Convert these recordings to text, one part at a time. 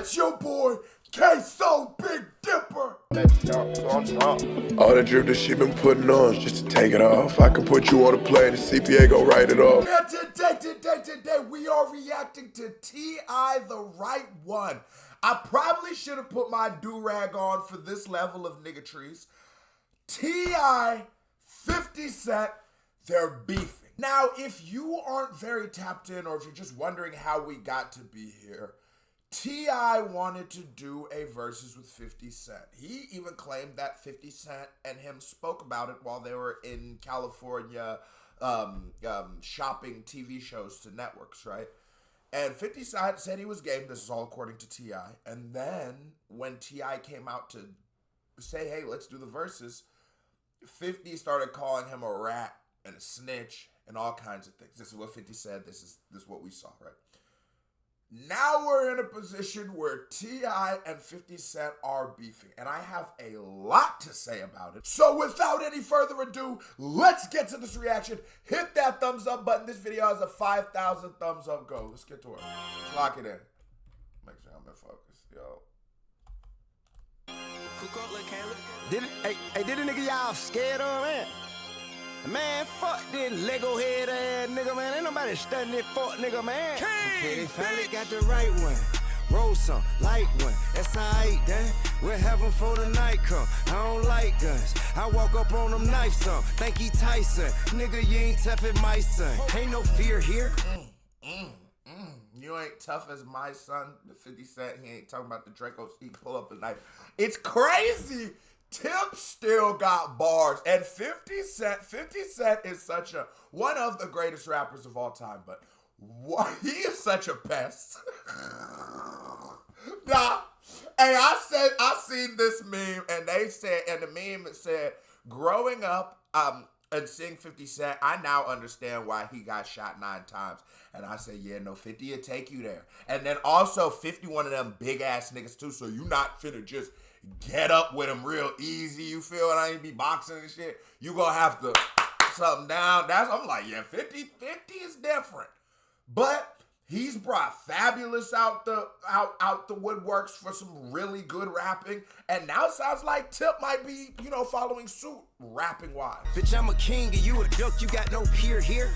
It's your boy, K-So Big Dipper. All the drip that she been putting on, just to take it off. I can put you on a plane, the CPA gon' write it off. And today, we are reacting to T.I. the Right One. I probably should have put my do-rag on for this level of niggatries. T.I., 50 Cent, they're beefing. Now, if you aren't very tapped in, or if you're just wondering how we got to be here, T.I. wanted to do a versus with 50 Cent. He even claimed that 50 Cent and him spoke about it while they were in California shopping TV shows to networks, right? And 50 Cent said he was game. This is all according to T.I. And then when T.I. came out to say, hey, let's do the verses, 50 started calling him a rat and a snitch and all kinds of things. This is what 50 said. This is what we saw, right? Now we're in a position where T.I. and 50 Cent are beefing, and I have a lot to say about it. So without any further ado, let's get to this reaction. Hit that thumbs up button. This video has a 5,000 thumbs up go. Let's get to it. Let's lock it in. Make sure I'm in focus, yo. Did a nigga y'all scared of, man? Man, fuck this Lego head ass nigga, man. Ain't nobody studying this fuck nigga, man. Okay, they finally got the right one. Roll some, light one. That's alright, then. We're having for the night come. I don't like guns. I walk up on them knife some. Think he Tyson. Nigga, you ain't tough as my son. Ain't no fear here. You ain't tough as my son. The 50 Cent, he ain't talking about the Dracos. He pull up a knife. It's crazy. Tip still got bars, and 50 Cent is one of the greatest rappers of all time, but he is such a pest. Nah, hey, I seen this meme, and the meme said, growing up, and seeing 50 Cent, I now understand why he got shot 9 times. And I said, yeah, no, 50 will take you there. And then also 50 one of them big ass niggas too, so you not finna just get up with him real easy, you feel? And I ain't be boxing and shit. You gonna have to something down. I'm like, yeah, 50 is different. But he's brought Fabulous out the woodworks for some really good rapping. And now it sounds like Tip might be, following suit rapping wise. Bitch, I'm a king and you a duck, you got no peer here.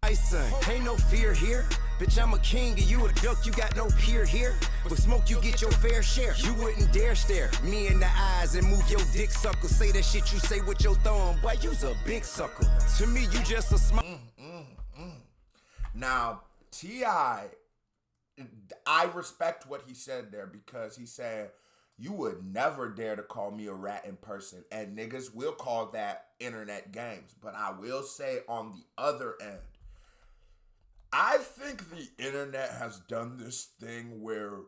My son, ain't no fear here. Bitch, I'm a king and you a duck, you got no peer here. With smoke, you get your fair share. You wouldn't dare stare me in the eyes and move your dick sucker. Say that shit you say with your thumb. Boy, you's a big sucker. To me, you just a small. Now, T.I., I respect what he said there, because he said, you would never dare to call me a rat in person. And niggas will call that internet games. But I will say on the other end, I think the internet has done this thing where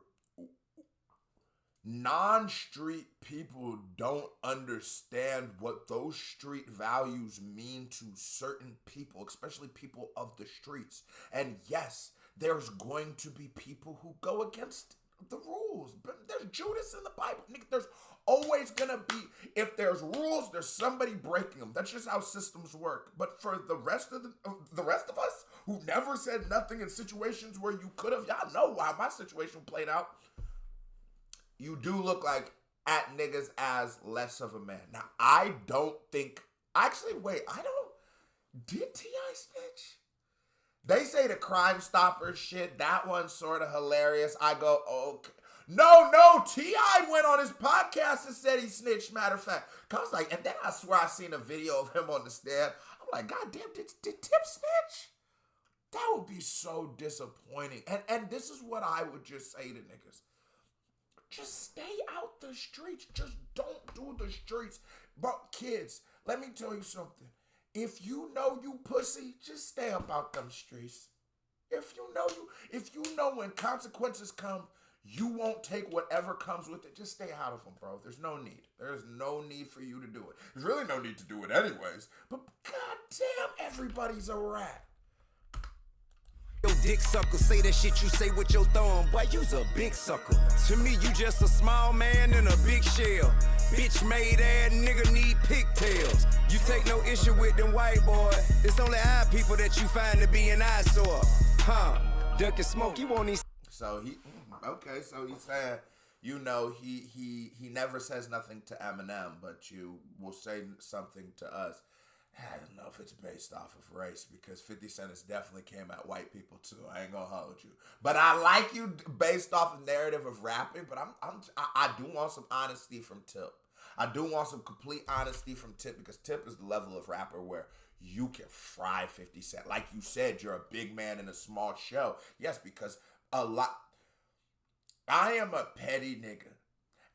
non-street people don't understand what those street values mean to certain people, especially people of the streets. And yes, there's going to be people who go against the rules. But there's Judas in the Bible. Nigga, there's always gonna be, if there's rules, there's somebody breaking them. That's just how systems work. But for the rest of us who never said nothing in situations where you could have, y'all know why my situation played out. You do look like at niggas as less of a man. Now, I don't think, did T.I. snitch? They say the Crime Stoppers shit, that one's sort of hilarious. I go, okay. No, T.I. went on his podcast and said he snitched, matter of fact. Cause I was like, and then I swear I seen a video of him on the stand. I'm like, God damn, did Tip snitch? That would be so disappointing. And this is what I would just say to niggas. Just stay out the streets. Just don't do the streets. But kids, let me tell you something. If you know you pussy, just stay up out them streets. If you know when consequences come, you won't take whatever comes with it. Just stay out of them, bro. There's no need. There's no need for you to do it. There's really no need to do it anyways. But goddamn, everybody's a rat. Yo, dick sucker, say that shit you say with your thumb. Boy, you's a big sucker. To me, you just a small man in a big shell. Bitch made ass nigga need pigtails. You take no issue with them white boy. It's only our people that you find to be an eyesore. Duck and smoke, you won't even. So so he's saying, you know, he never says nothing to Eminem, but you will say something to us. I don't know if it's based off of race, because 50 Cent has definitely came at white people too. I ain't gonna hold you, but I like you based off of narrative of rapping. But I do want some honesty from Tip. I do want some complete honesty from Tip, because Tip is the level of rapper where you can fry 50 Cent. Like you said, you're a big man in a small show. Yes, because I am a petty nigga.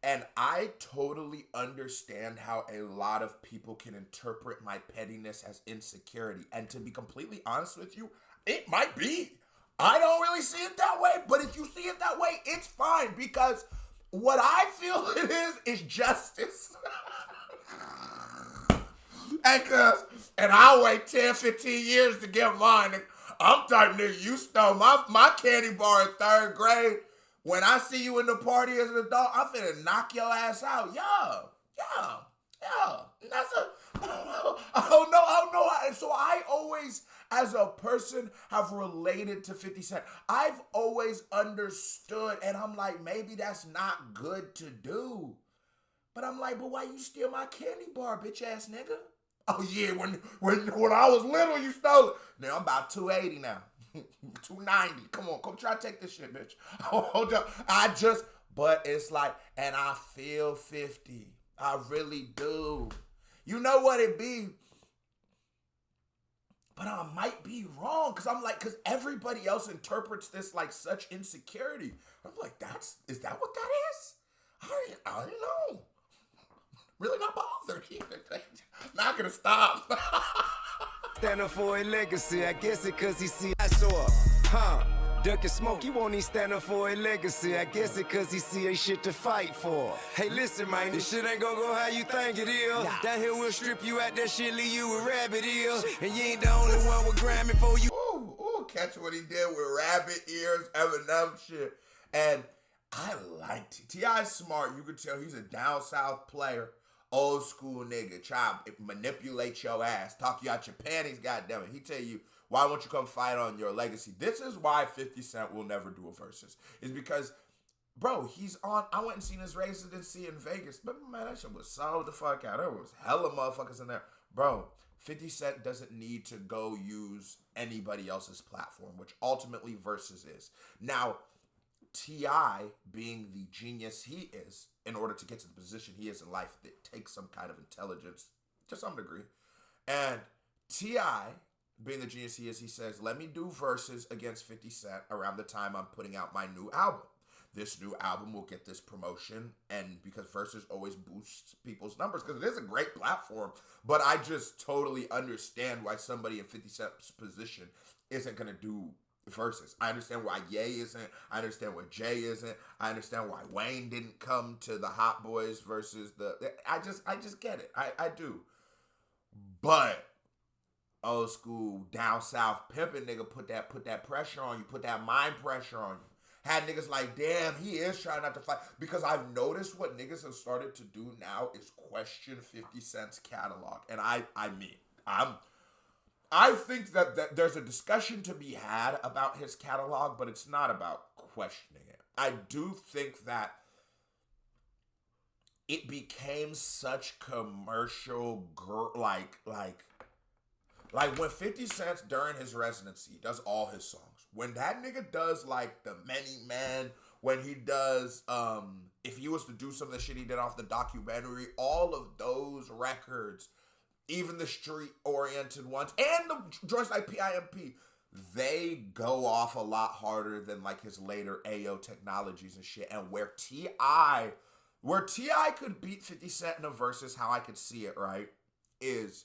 And I totally understand how a lot of people can interpret my pettiness as insecurity. And to be completely honest with you, it might be. I don't really see it that way, but if you see it that way, it's fine, because what I feel it is justice. And I'll wait 10, 15 years to get mine. I'm type nigga, you stole my candy bar in 3rd grade. When I see you in the party as an adult, I'm finna knock your ass out. Yeah. That's I don't know. And so I always, as a person, have related to 50 Cent. I've always understood, and I'm like, maybe that's not good to do. But I'm like, but why you steal my candy bar, bitch ass nigga? Oh yeah, when I was little, you stole it. Now I'm about 280 now. 290. Come on, come try to take this shit, bitch. Hold up. But it's like, and I feel 50. I really do. You know what it be? But I might be wrong, because everybody else interprets this like such insecurity. I'm like, is that what that is? I don't know. Really not bothered. Not gonna stop. Stand up for a legacy, I guess it cause he see I saw, duck and smoke, he won't even stand up for a legacy. I guess it cause he see a shit to fight for. Hey listen man, this shit ain't gonna go how you think it is. Down here we'll strip you out that shit, leave you with rabbit ears. And you ain't the only one with Grammy for you. Ooh, catch what he did with rabbit ears, Eminem shit. And I liked it. T.I.'s smart, you could tell he's a down south player. Old school nigga, try to manipulate your ass, talk you out your panties, goddammit. He tell you, why won't you come fight on your legacy? This is why 50 Cent will never do a versus. Is because, bro, he's on, I went and seen his residency in Vegas. But man, that shit was sold the fuck out. There was hella motherfuckers in there. Bro, 50 Cent doesn't need to go use anybody else's platform, which ultimately versus is. Now, T.I., being the genius he is, in order to get to the position he is in life, that takes some kind of intelligence to some degree. And T.I., being the genius he is, he says, let me do verses against 50 Cent around the time I'm putting out my new album. This new album will get this promotion, and because verses always boosts people's numbers, because it is a great platform, but I just totally understand why somebody in 50 Cent's position isn't going to do versus. I understand why Ye isn't. I understand why Jay isn't. I understand why Wayne didn't come to the Hot Boys versus I just get it. I do. But old school down south pimping nigga put that pressure on you, put that mind pressure on you. Had niggas like, damn, he is trying not to fight. Because I've noticed what niggas have started to do now is question 50 Cent's catalog. And I think that there's a discussion to be had about his catalog, but it's not about questioning it. I do think that it became such commercial like when 50 Cent during his residency does all his songs. When that nigga does like the Many Men, when he does if he was to do some of the shit he did off the documentary, all of those records, even the street-oriented ones, and the joints like PIMP, they go off a lot harder than like his later AO technologies and shit. And where T.I. could beat 50 Cent in a versus, how I could see it, right, is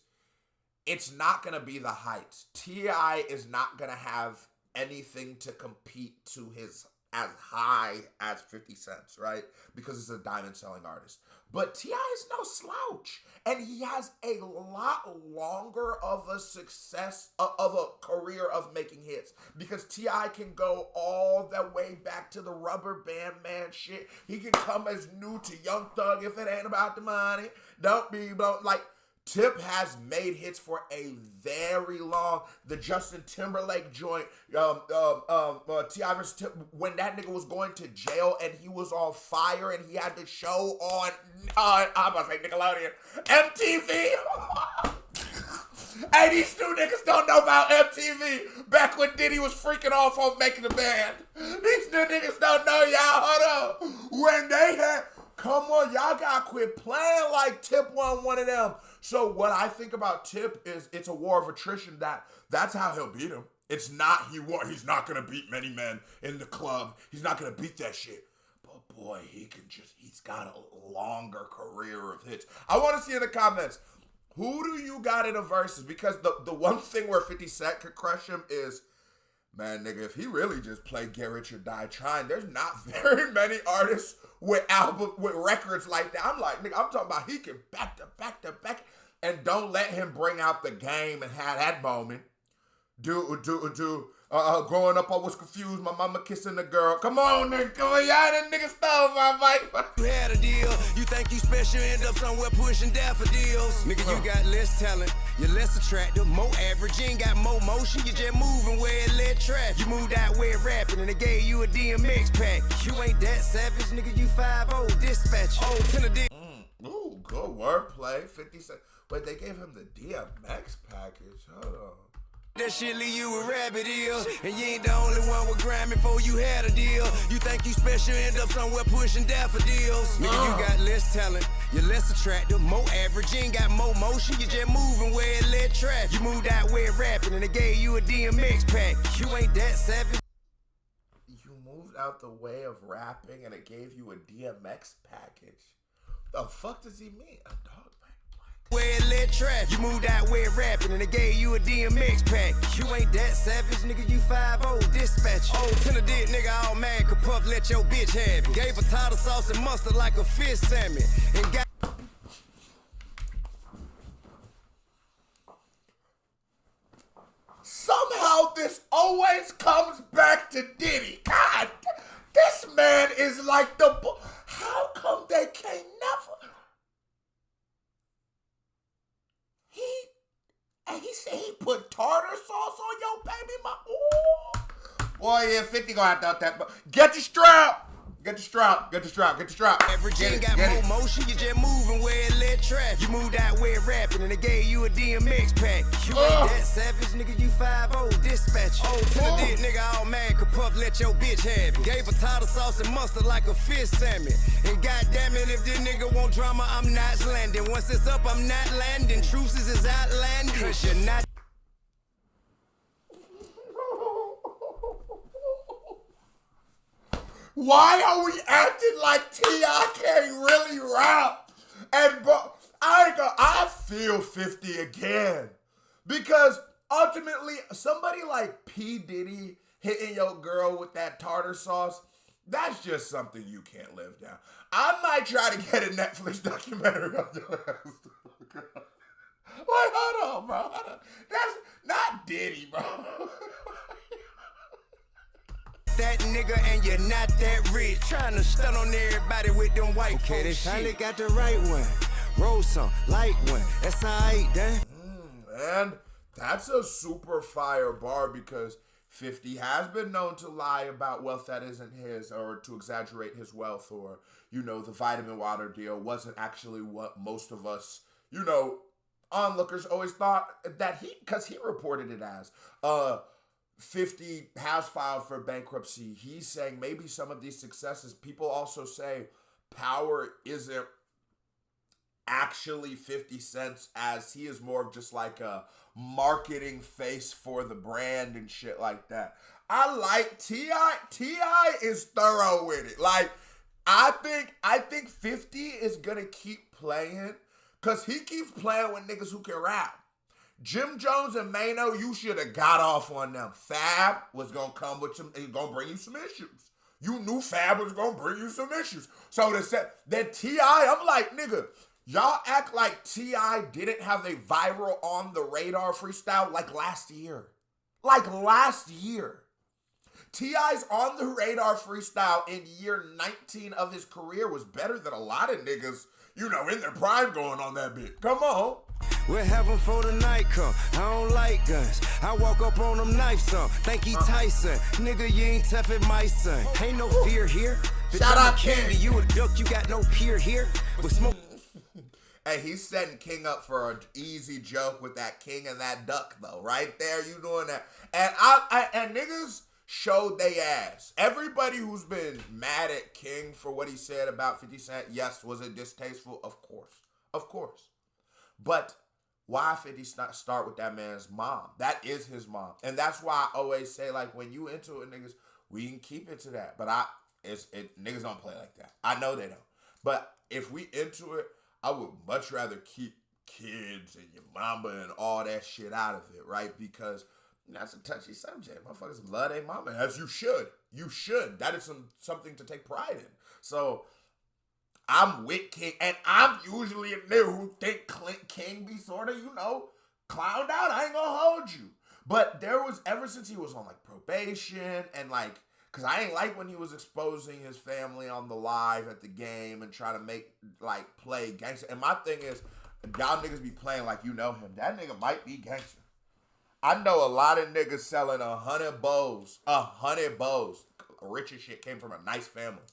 it's not going to be the heights. T.I. is not going to have anything to compete to his as high as 50 Cent, right? Because it's a diamond selling artist. But T.I. is no slouch. And he has a lot longer of a success, of a career of making hits. Because T.I. can go all the way back to the Rubber Band Man shit. He can come as new to Young Thug if it ain't about the money. Like, Tip has made hits for a very long. The Justin Timberlake joint, T.I. versus Tip, when that nigga was going to jail and he was on fire and he had the show on, I'm about to say Nickelodeon, MTV. Hey, these two niggas don't know about MTV. Back when Diddy was freaking off on Making the Band. These new niggas don't know, y'all. Hold up. When they had, come on, y'all gotta quit playing like Tip won one of them. So what I think about Tip is it's a war of attrition. That's how he'll beat him. It's not he's not gonna beat many men in the club. He's not gonna beat that shit. But boy, he's got a longer career of hits. I want to see in the comments, who do you got in a versus? Because the one thing where 50 Cent could crush him is, man, nigga, if he really just played Get Rich or Die Trying, there's not very many artists with records like that. I'm like, nigga, I'm talking about he can back to back, and don't let him bring out the game and have that moment. Growing up, I was confused. My mama kissing the girl. Come on, nigga. Come on, y'all that nigga stole my mic. You had a deal. You think you special, end up somewhere pushing daffodils. Nigga, you got less talent. You're less attractive, more average. You ain't got more motion. You just moving where it led traffic. You moved out where it rapping and they gave you a DMX pack. You ain't that savage, nigga. You 5-0 dispatch. Oh, Tennessee. Ooh, good wordplay. 50 Cent. But they gave him the DMX package. Hold on. That shit leave you a rabbit ear. And you ain't the only one with grime before you had a deal. You think you special, end up somewhere pushing daffodils. Nigga, you got less talent, you're less attractive, more average. You ain't got more motion, you just moving where it led traffic. You moved out where it rapping and they gave you a DMX pack. You ain't that savage. You moved out the way of rapping and it gave you a DMX package. The fuck does he mean? A dog pack? Where it led traffic. You moved out where it rapping and they gave you a DMX pack. You ain't that savage, nigga. You 5-0 dispatch. Oh, Tennessee nigga all mad, could puff, let your bitch have it. Gave her tartar sauce and mustard like a fish salmon. And got somehow this always comes back to Diddy. God, this man is like the. How come they can't never? He said he put tartar sauce on your baby mama. Ooh. Boy, yeah, 50 gonna have to out that. Get the strap. Get the strap. Get the strap. Get the strap. Average ain't got more motion. You just moving where it led traffic. You moved out where it rapping and they gave you a DMX pack. You ain't that savage, nigga. You 5-0 dispatch. Oh, Tennessee nigga all mad, could puff, let your bitch have it. Gave her tartar sauce and mustard like a fish salmon. And goddamn it, if this nigga want drama, I'm not landing. Once it's up, I'm not landing. Truces is outlanding. Cause you're not. Why are we acting like T.I. can't really rap? And bro, I feel 50 again. Because ultimately, somebody like P. Diddy hitting your girl with that tartar sauce, that's just something you can't live down. I might try to get a Netflix documentary on your ass. Wait, hold on, bro. Hold on. That's not Diddy, bro. That nigga and you're not that rich. Trying to stun on everybody with them white folks. They finally got the right one. Roll some, light one. That's alright, then. And that's a super fire bar because 50 has been known to lie about wealth that isn't his or to exaggerate his wealth or, you know, the vitamin water deal wasn't actually what most of us, you know, onlookers always thought that because he reported it as. 50 has filed for bankruptcy. He's saying maybe some of these successes, people also say power isn't actually 50 Cent's as he is more of just like a marketing face for the brand and shit like that. I like T.I. T.I. is thorough with it. Like, I think 50 is gonna keep playing because he keeps playing with niggas who can rap. Jim Jones and Mano, you should have got off on them. Fab was gonna come with some, he's gonna bring you some issues. You knew Fab was gonna bring you some issues. So that T.I., I'm like, nigga, y'all act like T.I. didn't have a viral on the radar freestyle like last year. Like last year. T.I.'s On the Radar freestyle in year 19 of his career was better than a lot of niggas, you know, in their prime going on that bit. Come on. We're having for the night come. I don't like guns. I walk up on them knife some. Think he Tyson. Nigga, you ain't tough at my son. Ain't no fear here. Shout out Candy. King. You a duck, you got no peer here. With smoke. Hey, he's setting King up for an easy joke with that king and that duck, though. Right there, you doing that. And niggas showed they ass. Everybody who's been mad at King for what he said about 50 Cent, yes, was it distasteful? Of course. Of course. But why 50 start with that man's mom? That is his mom. And that's why I always say, like, when you into it, niggas, we can keep it to that. But niggas don't play like that. I know they don't. But if we into it, I would much rather keep kids and your mama and all that shit out of it, right? Because that's a touchy subject. Motherfuckers love their mama, as you should. You should. That is something to take pride in. So I'm with King, and I'm usually a nigga who think King be sort of, you know, clowned out. I ain't gonna hold you. But there was, ever since he was on, like, probation and, like, because I ain't like when he was exposing his family on the live at the game and trying to make, like, play gangster. And my thing is, y'all niggas be playing like you know him. That nigga might be gangster. I know a lot of niggas selling 100 bows. 100 bows. Rich as shit, came from a nice family.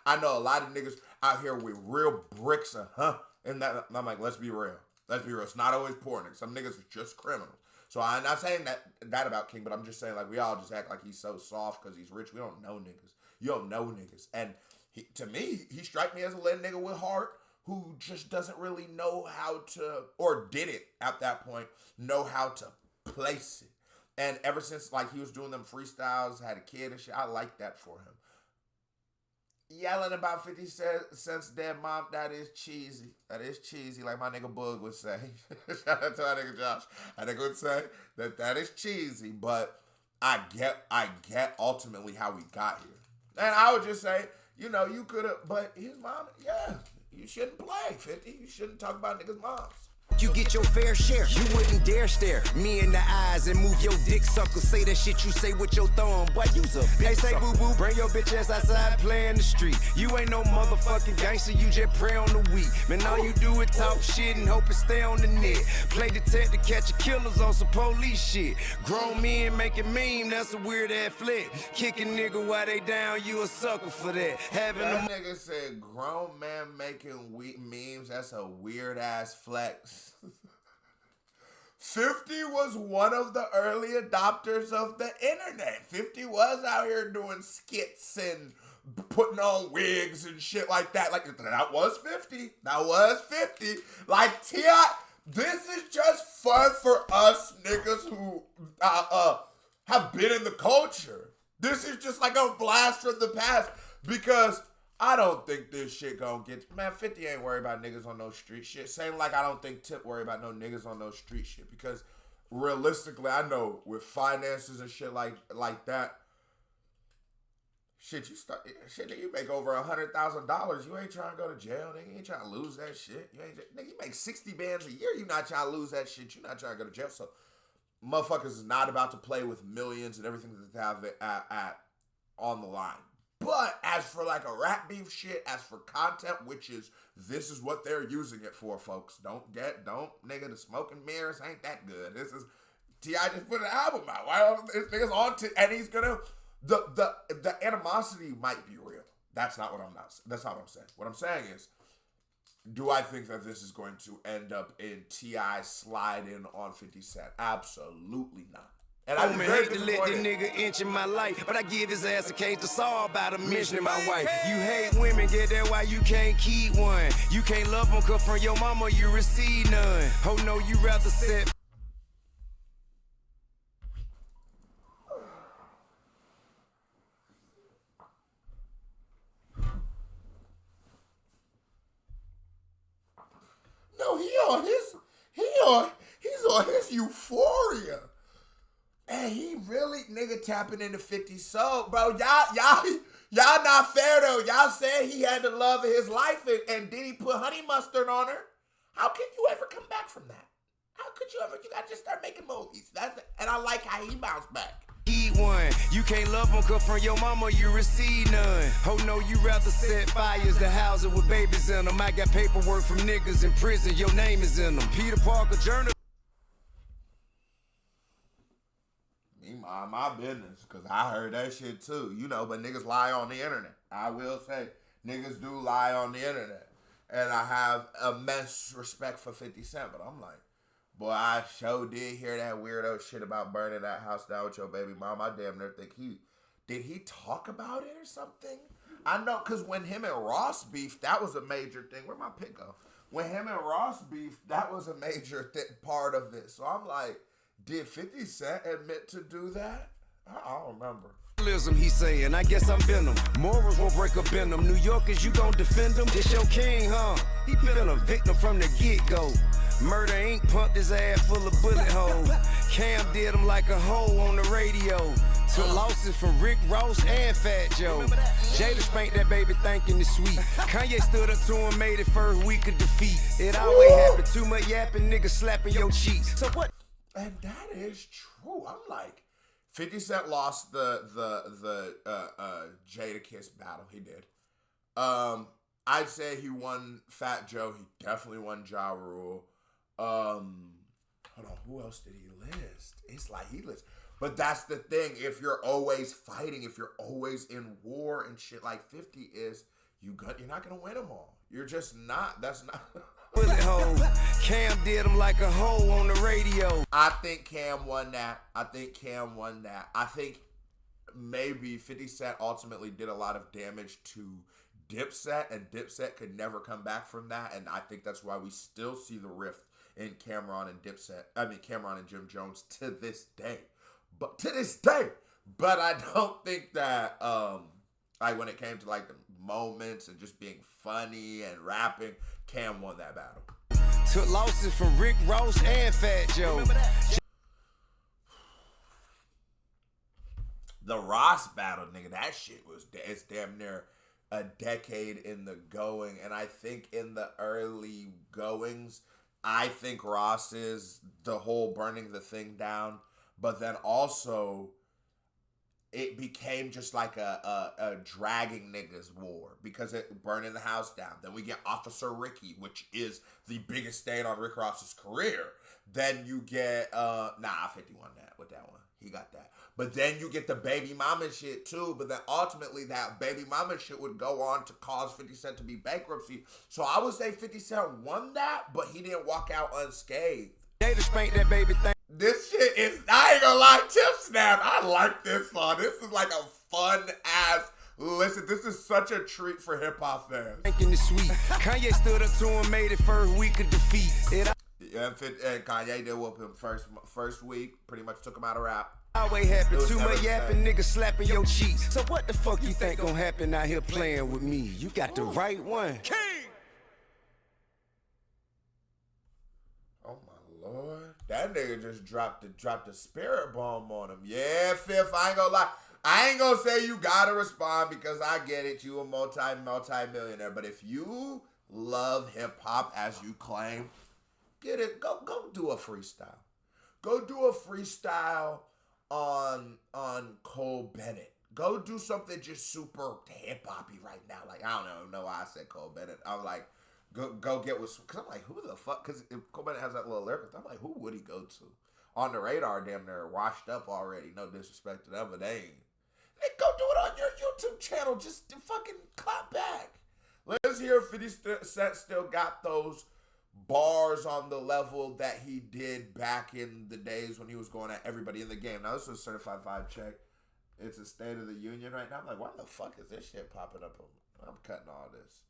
I know a lot of niggas out here with real bricks and that. I'm like, let's be real. Let's be real. It's not always poor niggas. Some niggas are just criminals. So I'm not saying that about King, but I'm just saying, like, we all just act like he's so soft because he's rich. We don't know niggas. You don't know niggas. And to me, he strike me as a little nigga with heart who just doesn't really know how to, or didn't at that point, know how to place it. And ever since, like, he was doing them freestyles, had a kid and shit, I like that for him. Yelling about 50 Cent's dead mom, that is cheesy. That is cheesy, like my nigga Boog would say. Shout out to my nigga Josh. I nigga would say that is cheesy, but I get ultimately how we got here. And I would just say, you know, you could have, but his mom, yeah, you shouldn't play 50. You shouldn't talk about niggas' moms. You get your fair share. You wouldn't dare stare me in the eyes and move your dick sucker. Say that shit you say with your thumb. Boy, you's a bitch. Hey, say boo boo, bring your bitch ass outside, play in the street. You ain't no motherfucking gangster, you just pray on the weak. Man, all you do is talk shit and hope it stay on the net. Play detective, catch killers on some police shit. Grown men making meme, that's a weird ass flick. Kicking nigga while they down, you a sucker for that. Having that nigga said grown man making memes, that's a weird ass flex. 50 was one of the early adopters of the internet. 50 was out here doing skits and putting on wigs and shit like that. Like, that was 50. That was 50. Like, T.I., this is just fun for us niggas who have been in the culture. This is just like a blast from the past because I don't think this shit gonna get... Man, 50 ain't worried about niggas on no street shit. Same like I don't think Tip worried about no niggas on no street shit. Because realistically, I know with finances and shit like that, you make over $100,000. You ain't trying to go to jail, nigga. You ain't trying to lose that shit. Nigga, you make 60 bands a year. You not trying to lose that shit. You not trying to go to jail. So, motherfuckers is not about to play with millions and everything that they have at on the line. But as for like a rap beef shit, as for content, this is what they're using it for, folks. Nigga, the smoke and mirrors ain't that good. This is, T.I. just put an album out. Why don't this nigga's on and he's gonna, the animosity might be real. That's not what I'm saying. What I'm saying is, do I think that this is going to end up in T.I. sliding on 50 Cent? Absolutely not. And I hate to let this nigga inch in my life, but I give his ass a case to saw about him mentioning my wife. You hate women, get that why you can't keep one. You can't love them cause from your mama you receive none. Oh no, you rather set. No, he's on his euphoria. And he really nigga tapping into 50 soul, bro. Y'all not fair though. Y'all said he had the love of his life and Diddy put honey mustard on her. How can you ever come back from that? How could you ever? You gotta just start making movies. And I like how he bounced back. one. You can't love them, cause from your mama you receive none. Oh no, you rather set fires to houses with babies in them. I got paperwork from niggas in prison, your name is in them. Peter Parker Journal. Me mind my business, because I heard that shit too. You know, but niggas lie on the internet. I will say, niggas do lie on the internet. And I have immense respect for 50 Cent, but I'm like, boy, I sure did hear that weirdo shit about burning that house down with your baby mom. I damn near think did he talk about it or something? I know, because when him and Ross beef, that was a major thing. Where'd my pick go? When him and Ross beef, that was a major part of it. So I'm like, did 50 Cent admit to do that? I don't remember. He saying, I guess I'm Venom. Morals won't break up in them. New Yorkers, you gon' defend them? This your king, huh? He been a victim from the get-go. Murder Aint pumped his ass full of bullet holes. Cam did him like a hoe on the radio. Took losses from Rick Ross and Fat Joe. Jada spanked that baby thinking it's sweet. Kanye stood up to him, made it first week of defeat. It always happened. Too much yapping, niggas slapping your cheeks. So what? And that is true. I'm like, 50 Cent lost the Jada Kiss battle. He did. I'd say he won Fat Joe. He definitely won Ja Rule. Hold on, who else did he list? It's like he lists. But that's the thing. If you're always fighting, if you're always in war and shit like 50 is, you're not gonna win them all. You're just not. That's not. Bullet hole. Cam did him like a hoe on the radio. I think Cam won that. I think maybe 50 Cent ultimately did a lot of damage to Dipset, and Dipset could never come back from that. And I think that's why we still see the rift in Cameron and Jim Jones to this day. But I don't think that like when it came to like the moments and just being funny and rapping, Cam won that battle. Took losses from Rick Ross and Fat Joe. The Ross battle, nigga, that shit it's damn near a decade in the going. And I think in the early goings, I think Ross is the whole burning the thing down. But then also, it became just like a dragging niggas war because it burning the house down. Then we get Officer Ricky, which is the biggest stain on Rick Ross's career. Then you get 51 with that one. He got that. But then you get the baby mama shit too. But then ultimately that baby mama shit would go on to cause 50 Cent to be bankruptcy. So I would say 50 Cent won that, but he didn't walk out unscathed. Jada spanked that baby thing. This shit is, I ain't gonna lie, Tip Snap. I like this song. This is like a fun ass listen. This is such a treat for hip hop fans. Thinking it's sweet. Kanye stood up to him, made it first week of defeat. Yeah, and Kanye did whoop him first week. Pretty much took him out of rap. Always happen. Too much yapping, niggas slapping your cheeks. So what the fuck you think gonna happen out here playing with me? You got the right one. King. Oh my lord. That nigga just dropped the spirit bomb on him. Yeah, Fifth, I ain't gonna lie. I ain't gonna say you gotta respond because I get it. You a multi-millionaire. But if you love hip hop as you claim, get it. Go do a freestyle. Go do a freestyle on Cole Bennett. Go do something just super hip hoppy right now. Like, I don't know why I said Cole Bennett. I'm like, Go get with, because I'm like, who the fuck? Because if Cole Bennett has that little lyric, I'm like, who would he go to? On the radar, damn near washed up already. No disrespect to them, but they ain't. Hey, go do it on your YouTube channel. Just fucking clap back. Let's hear if 50 Cent still got those bars on the level that he did back in the days when he was going at everybody in the game. Now, this is a certified vibe check. It's a State of the Union right now. I'm like, why the fuck is this shit popping up? I'm cutting all this.